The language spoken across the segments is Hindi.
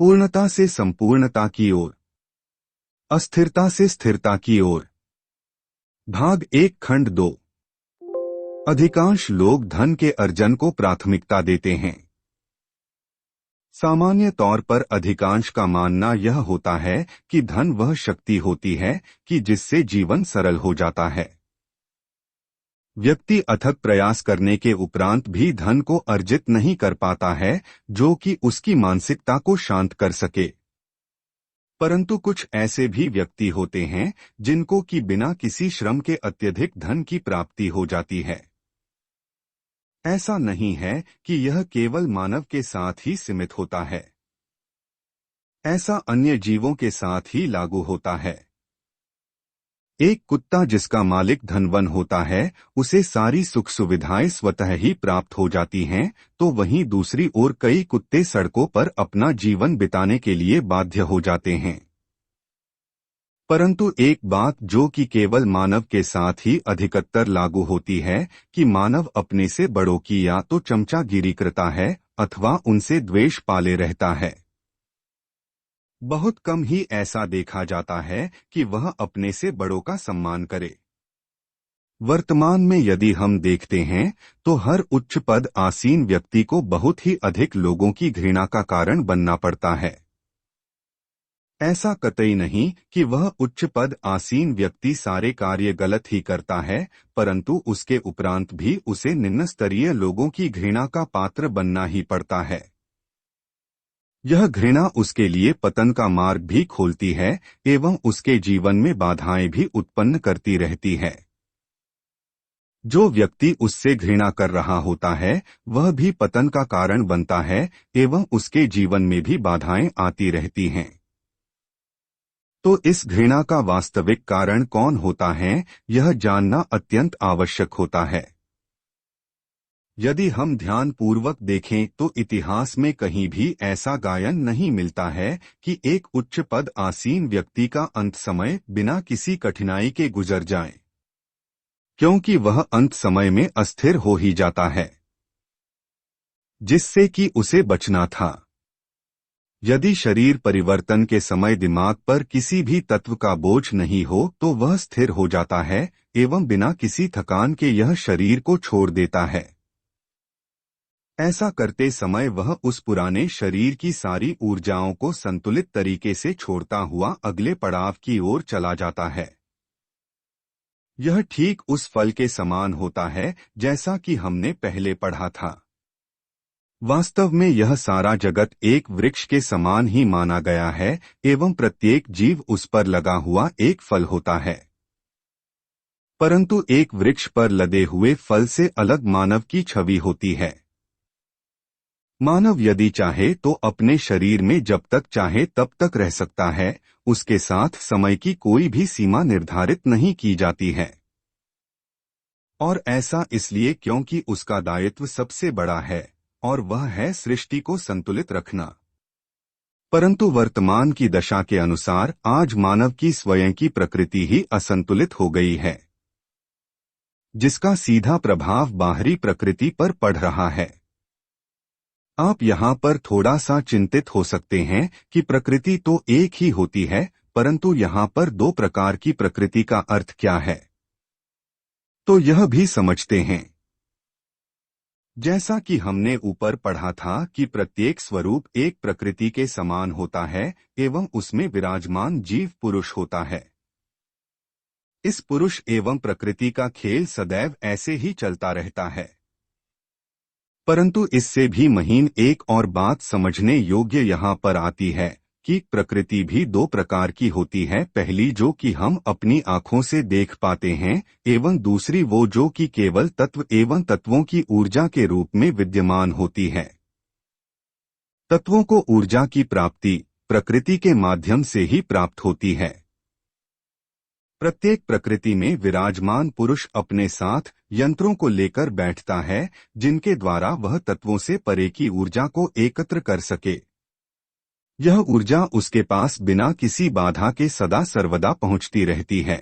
पूर्णता से संपूर्णता की ओर, अस्थिरता से स्थिरता की ओर। भाग 1 खंड 2। अधिकांश लोग धन के अर्जन को प्राथमिकता देते हैं। सामान्य तौर पर अधिकांश का मानना यह होता है कि धन वह शक्ति होती है कि जिससे जीवन सरल हो जाता है। व्यक्ति अथक प्रयास करने के उपरांत भी धन को अर्जित नहीं कर पाता है जो कि उसकी मानसिकता को शांत कर सके। परंतु कुछ ऐसे भी व्यक्ति होते हैं जिनको कि बिना किसी श्रम के अत्यधिक धन की प्राप्ति हो जाती है। ऐसा नहीं है कि यह केवल मानव के साथ ही सीमित होता है, ऐसा अन्य जीवों के साथ ही लागू होता है। एक कुत्ता जिसका मालिक धनवान होता है उसे सारी सुख सुविधाएं स्वतः ही प्राप्त हो जाती हैं, तो वहीं दूसरी ओर कई कुत्ते सड़कों पर अपना जीवन बिताने के लिए बाध्य हो जाते हैं। परंतु एक बात जो कि केवल मानव के साथ ही अधिकतर लागू होती है कि मानव अपने से बड़ों की या तो चमचागिरी करता है अथवा उनसे द्वेष पाले रहता है। बहुत कम ही ऐसा देखा जाता है कि वह अपने से बड़ों का सम्मान करे। वर्तमान में यदि हम देखते हैं तो हर उच्च पद आसीन व्यक्ति को बहुत ही अधिक लोगों की घृणा का कारण बनना पड़ता है। ऐसा कतई नहीं कि वह उच्च पद आसीन व्यक्ति सारे कार्य गलत ही करता है, परंतु उसके उपरांत भी उसे निम्न स्तरीय लोगों की घृणा का पात्र बनना ही पड़ता है। यह घृणा उसके लिए पतन का मार्ग भी खोलती है एवं उसके जीवन में बाधाएं भी उत्पन्न करती रहती है। जो व्यक्ति उससे घृणा कर रहा होता है वह भी पतन का कारण बनता है एवं उसके जीवन में भी बाधाएं आती रहती हैं। तो इस घृणा का वास्तविक कारण कौन होता है, यह जानना अत्यंत आवश्यक होता है। यदि हम ध्यानपूर्वक देखें तो इतिहास में कहीं भी ऐसा गायन नहीं मिलता है कि एक उच्च पद आसीन व्यक्ति का अंत समय बिना किसी कठिनाई के गुजर जाए, क्योंकि वह अंत समय में अस्थिर हो ही जाता है, जिससे कि उसे बचना था। यदि शरीर परिवर्तन के समय दिमाग पर किसी भी तत्व का बोझ नहीं हो तो वह स्थिर हो जाता है एवं बिना किसी थकान के यह शरीर को छोड़ देता है। ऐसा करते समय वह उस पुराने शरीर की सारी ऊर्जाओं को संतुलित तरीके से छोड़ता हुआ अगले पड़ाव की ओर चला जाता है। यह ठीक उस फल के समान होता है जैसा कि हमने पहले पढ़ा था। वास्तव में यह सारा जगत एक वृक्ष के समान ही माना गया है एवं प्रत्येक जीव उस पर लगा हुआ एक फल होता है। परंतु एक वृक्ष पर लदे हुए फल से अलग मानव की छवि होती है। मानव यदि चाहे तो अपने शरीर में जब तक चाहे तब तक रह सकता है, उसके साथ समय की कोई भी सीमा निर्धारित नहीं की जाती है। और ऐसा इसलिए क्योंकि उसका दायित्व सबसे बड़ा है और वह है सृष्टि को संतुलित रखना। परंतु वर्तमान की दशा के अनुसार आज मानव की स्वयं की प्रकृति ही असंतुलित हो गई है, जिसका सीधा प्रभाव बाहरी प्रकृति पर पड़ रहा है। आप यहाँ पर थोड़ा सा चिंतित हो सकते हैं कि प्रकृति तो एक ही होती है, परंतु यहाँ पर दो प्रकार की प्रकृति का अर्थ क्या है, तो यह भी समझते हैं। जैसा कि हमने ऊपर पढ़ा था कि प्रत्येक स्वरूप एक प्रकृति के समान होता है एवं उसमें विराजमान जीव पुरुष होता है। इस पुरुष एवं प्रकृति का खेल सदैव ऐसे ही चलता रहता है। परंतु इससे भी महीन एक और बात समझने योग्य यहाँ पर आती है कि प्रकृति भी दो प्रकार की होती है। पहली जो कि हम अपनी आँखों से देख पाते हैं एवं दूसरी वो जो कि केवल तत्व एवं तत्वों की ऊर्जा के रूप में विद्यमान होती है। तत्वों को ऊर्जा की प्राप्ति प्रकृति के माध्यम से ही प्राप्त होती है। प्रत्येक प्रकृति में विराजमान पुरुष अपने साथ यंत्रों को लेकर बैठता है जिनके द्वारा वह तत्वों से परे की ऊर्जा को एकत्र कर सके। यह ऊर्जा उसके पास बिना किसी बाधा के सदा सर्वदा पहुंचती रहती है।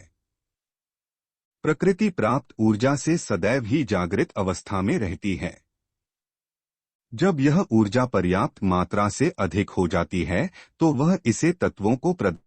प्रकृति प्राप्त ऊर्जा से सदैव ही जागृत अवस्था में रहती है। जब यह ऊर्जा पर्याप्त मात्रा से अधिक हो जाती है तो वह इसे तत्वों को प्रदान